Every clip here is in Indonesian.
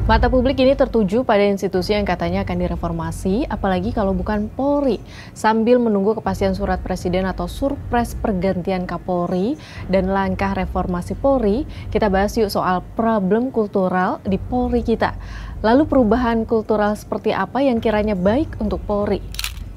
Mata publik ini tertuju pada institusi yang katanya akan direformasi, apalagi kalau bukan Polri. Sambil menunggu kepastian surat presiden atau surpres pergantian Kapolri dan langkah reformasi Polri, kita bahas yuk soal problem kultural di Polri kita. Lalu perubahan kultural seperti apa yang kiranya baik untuk Polri?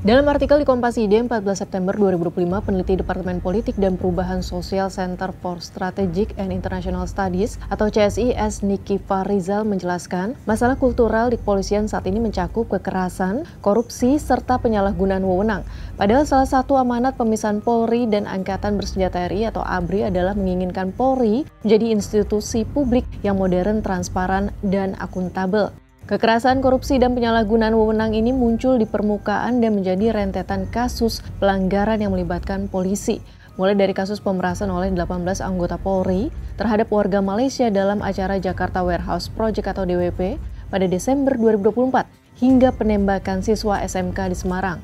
Dalam artikel di Kompas.id 14 September 2025, peneliti Departemen Politik dan Perubahan Sosial Center for Strategic and International Studies atau CSIS Niki Fahrizal menjelaskan, masalah kultural di kepolisian saat ini mencakup kekerasan, korupsi, serta penyalahgunaan wewenang. Padahal salah satu amanat pemisahan Polri dan Angkatan Bersenjata RI atau ABRI adalah menginginkan Polri menjadi institusi publik yang modern, transparan, dan akuntabel. Kekerasan, korupsi, dan penyalahgunaan wewenang ini muncul di permukaan dan menjadi rentetan kasus pelanggaran yang melibatkan polisi. Mulai dari kasus pemerasan oleh 18 anggota Polri terhadap warga Malaysia dalam acara Jakarta Warehouse Project atau DWP pada Desember 2024 hingga penembakan siswa SMK di Semarang.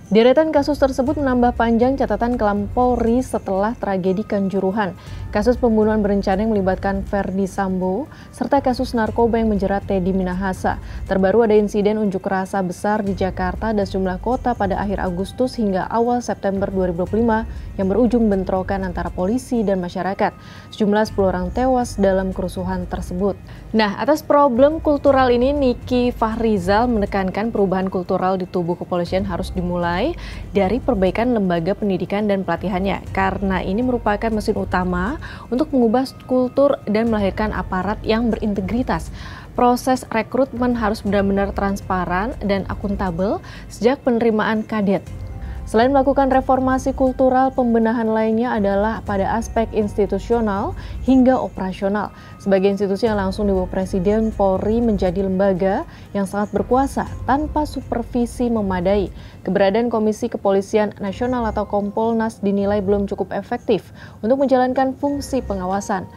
Deretan kasus tersebut menambah panjang catatan kelam Polri setelah tragedi Kanjuruhan, kasus pembunuhan berencana yang melibatkan Ferdi Sambo, serta kasus narkoba yang menjerat Teddy Minahasa. Terbaru ada insiden unjuk rasa besar di Jakarta dan sejumlah kota pada akhir Agustus hingga awal September 2025 yang berujung bentrokan antara polisi dan masyarakat. Sejumlah 10 orang tewas dalam kerusuhan tersebut. Nah, atas problem kultural ini, Niki Fahrizal menekankan perubahan kultural di tubuh kepolisian harus dimulai dari perbaikan lembaga pendidikan dan pelatihannya, karena ini merupakan mesin utama untuk mengubah kultur dan melahirkan aparat yang berintegritas. Proses rekrutmen harus benar-benar transparan dan akuntabel sejak penerimaan kadet. Selain melakukan reformasi kultural, pembenahan lainnya adalah pada aspek institusional hingga operasional. Sebagai institusi yang langsung di bawah Presiden, Polri menjadi lembaga yang sangat berkuasa tanpa supervisi memadai. Keberadaan Komisi Kepolisian Nasional atau Kompolnas dinilai belum cukup efektif untuk menjalankan fungsi pengawasan.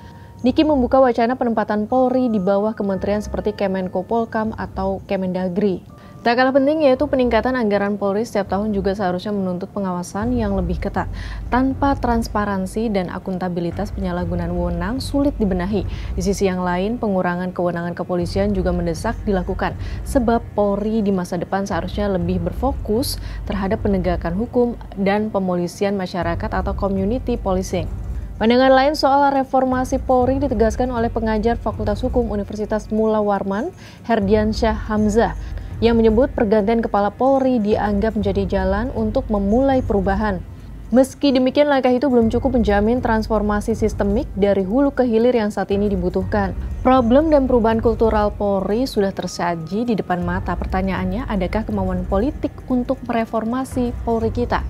Niki membuka wacana penempatan Polri di bawah kementerian seperti Kemenko Polkam atau Kemendagri. Tak kalah penting yaitu peningkatan anggaran Polri setiap tahun juga seharusnya menuntut pengawasan yang lebih ketat. Tanpa transparansi dan akuntabilitas, penyalahgunaan wewenang sulit dibenahi. Di sisi yang lain, pengurangan kewenangan kepolisian juga mendesak dilakukan. Sebab Polri di masa depan seharusnya lebih berfokus terhadap penegakan hukum dan pemolisian masyarakat atau community policing. Pandangan lain soal reformasi Polri ditegaskan oleh pengajar Fakultas Hukum Universitas Mula Warman, Herdiansyah Hamzah, yang menyebut pergantian kepala Polri dianggap menjadi jalan untuk memulai perubahan. Meski demikian, langkah itu belum cukup menjamin transformasi sistemik dari hulu ke hilir yang saat ini dibutuhkan. Problem dan perubahan kultural Polri sudah tersaji di depan mata. Pertanyaannya, adakah kemauan politik untuk mereformasi Polri kita?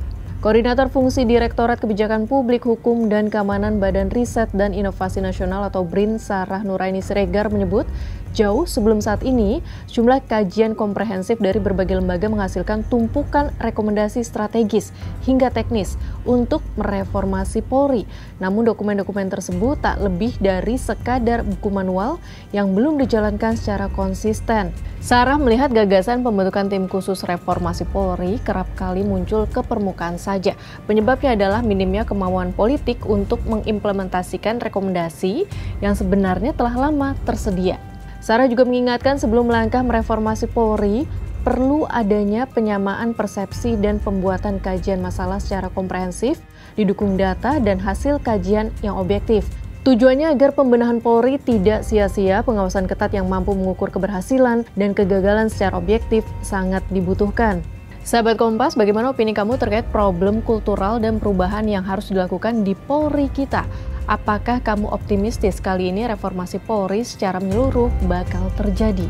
Koordinator Fungsi Direktorat Kebijakan Publik, Hukum, dan Keamanan Badan Riset dan Inovasi Nasional atau BRIN, Sarah Nuraini Siregar menyebut, jauh sebelum saat ini, jumlah kajian komprehensif dari berbagai lembaga menghasilkan tumpukan rekomendasi strategis hingga teknis untuk mereformasi Polri. Namun dokumen-dokumen tersebut tak lebih dari sekadar buku manual yang belum dijalankan secara konsisten. Sarah melihat gagasan pembentukan tim khusus reformasi Polri kerap kali muncul ke permukaan saja. Penyebabnya adalah minimnya kemauan politik untuk mengimplementasikan rekomendasi yang sebenarnya telah lama tersedia. Sarah juga mengingatkan sebelum langkah mereformasi Polri, perlu adanya penyamaan persepsi dan pembuatan kajian masalah secara komprehensif, didukung data dan hasil kajian yang objektif. Tujuannya agar pembenahan Polri tidak sia-sia, pengawasan ketat yang mampu mengukur keberhasilan dan kegagalan secara objektif sangat dibutuhkan. Sahabat Kompas, bagaimana opini kamu terkait problem kultural dan perubahan yang harus dilakukan di Polri kita? Apakah kamu optimistis kali ini reformasi Polri secara menyeluruh bakal terjadi?